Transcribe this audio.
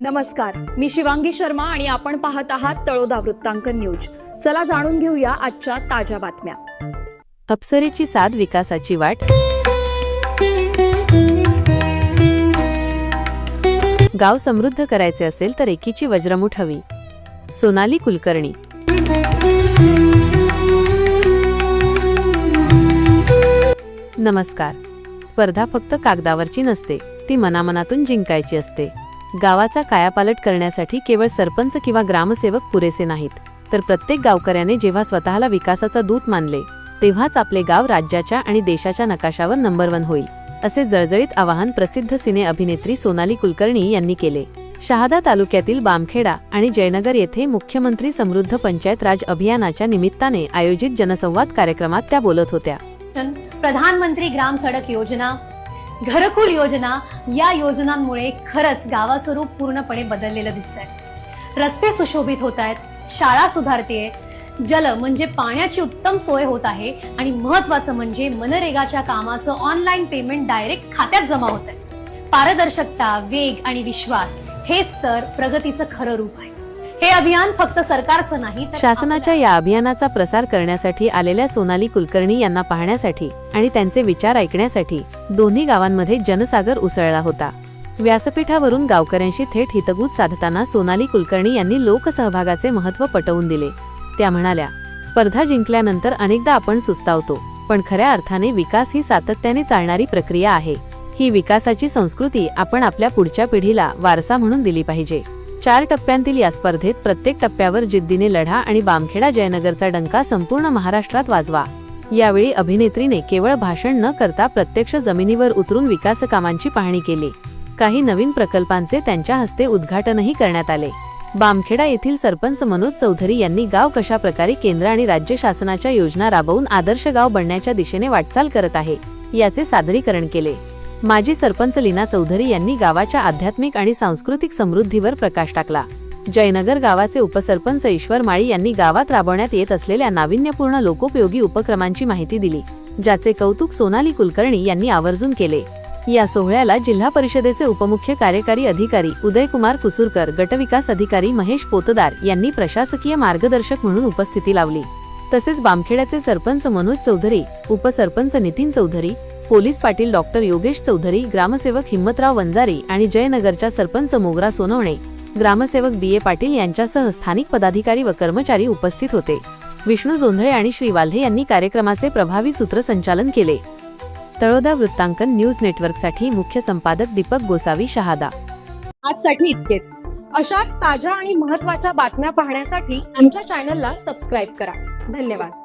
नमस्कार, मी शिवांगी शर्मा आणि आपण पाहत आहात तळोदा वृत्तांकन न्यूज। चला जाणून घेऊया आजच्या ताज्या बातम्या। अप्सरेची साध विकासाची वाट। गाव समृद्ध करायचे असेल तर एकीची वज्रमुठ हवी। सोनाली कुलकर्णी। नमस्कार। स्पर्धा फक्त कागदावरची नसते, ती मनामनातून जिंकायची असते। गावाचा कायापालट करण्यासाठी केवळ सरपंच किंवा ग्रामसेवक पुरेसे नाहीत, तर प्रत्येक गावकऱ्याने जेव्हा स्वतःला विकासाचा दूत मानले तेव्हाच आपले गाव राज्याच्या आणि देशाच्या नकाशावर नंबर 1 होईल, असे जळजळीत आवाहन प्रसिद्ध सिने अभिनेत्री सोनाली कुलकर्णी यांनी केले। शहादा तालुक्यातील बामखेडा आणि जयनगर येथे मुख्यमंत्री समृद्ध पंचायत राज अभियानाच्या निमित्ताने आयोजित जनसंवाद कार्यक्रमात त्या बोलत होत्या। प्रधानमंत्री ग्राम सडक योजना, घरकुल योजना या योजनांमुळे खरंच गावाचं रूप पूर्णपणे बदललेलं दिसतंय। रस्ते सुशोभित होत आहेत, शाळा सुधारतेय, जल म्हणजे पाण्याची उत्तम सोय होत आहे आणि महत्त्वाचं म्हणजे मनरेगाच्या कामाचं ऑनलाईन पेमेंट डायरेक्ट खात्यात जमा होत आहे। पारदर्शकता, वेग आणि विश्वास हेच तर प्रगतीचं खरं रूप आहे। हे अभियान फक्त सरकारचं नाही तर शासनाच्या या अभियानाचा प्रसार करण्यासाठी आलेल्या सोनाली कुलकर्णी यांना पाहण्यासाठी आणि त्यांचे विचार ऐकण्यासाठी दोन्ही गावांमध्ये जनसागर उसळला होता। व्यासपीठावरून गावकऱ्यांशी थेट हितगुज साधताना सोनाली कुलकर्णी यांनी लोकसहभागाचे महत्त्व पटवून दिले। त्या म्हणाल्या, स्पर्धा जिंकल्यानंतर अनेकदा आपण सुस्तावतो, पण खऱ्या अर्थाने विकास ही सातत्याने चालणारी प्रक्रिया आहे। ही विकासाची संस्कृती आपण आपल्या पुढच्या पिढीला वारसा म्हणून दिली पाहिजे। 4 टप्प्यांतील या स्पर्धेत प्रत्येक टप्प्यावर जिद्दीने लढा आणि बामखेडा जयनगरचा डंका संपूर्ण महाराष्ट्रात वाजवा। यावेळी अभिनेत्रीने केवळ भाषण न करता प्रत्यक्ष जमिनीवर उतरून विकास कामांची पाहणी केली। काही नवीन प्रकल्पांचे त्यांच्या हस्ते उद्घाटनही करण्यात आले। बामखेडा येथील सरपंच मनोज चौधरी यांनी गाव कशा प्रकारे केंद्र आणि राज्य शासनाच्या योजना राबवून आदर्श गाव बनण्याच्या दिशेने वाटचाल करत आहे याचे सादरीकरण केले। माजी सरपंच लीना चौधरी यांनी गावाच्या आध्यात्मिक आणि सांस्कृतिक समृद्धीवर प्रकाश टाकला। जयनगर गावाचे उपसरपंच ईश्वर माळी यांनी गावात राबवण्यात येत असलेल्या नाविन्यपूर्ण लोकोपयोगी उपक्रमांची माहिती दिली, ज्याचे कौतुक सोनाली कुलकर्णी यांनी आवर्जून केले। या सोहळ्याला जिल्हा परिषदेचे उपमुख्य कार्यकारी अधिकारी उदयकुमार कुसूरकर, गटविकास अधिकारी महेश पोतदार यांनी प्रशासकीय मार्गदर्शक म्हणून उपस्थिती लावली। तसेच बामखेड्याचे सरपंच मनोज चौधरी, उपसरपंच नितीन चौधरी, पोलीस पाटील डॉक्टर योगेश चौधरी, ग्रामसेवक हिम्मतराव वंजारी आणि जयनगरच्या सरपंच मोगरा सोनवणे, ग्रामसेवक बीए पाटील यांच्यासह स्थानिक पदाधिकारी व कर्मचारी उपस्थित होते। विष्णू जोंधळे आणि श्री वाल्हे यांनी कार्यक्रमाचे प्रभावी सूत्रसंचालन केले। तळोदा वृत्तांकन न्यूज नेटवर्कसाठी मुख्य संपादक दीपक गोसावी, शहादा। आजसाठी इतकेच। अशाच ताज्या आणि महत्त्वाच्या बातम्या पाहण्यासाठी आमच्या चॅनलला सबस्क्राइब करा। धन्यवाद।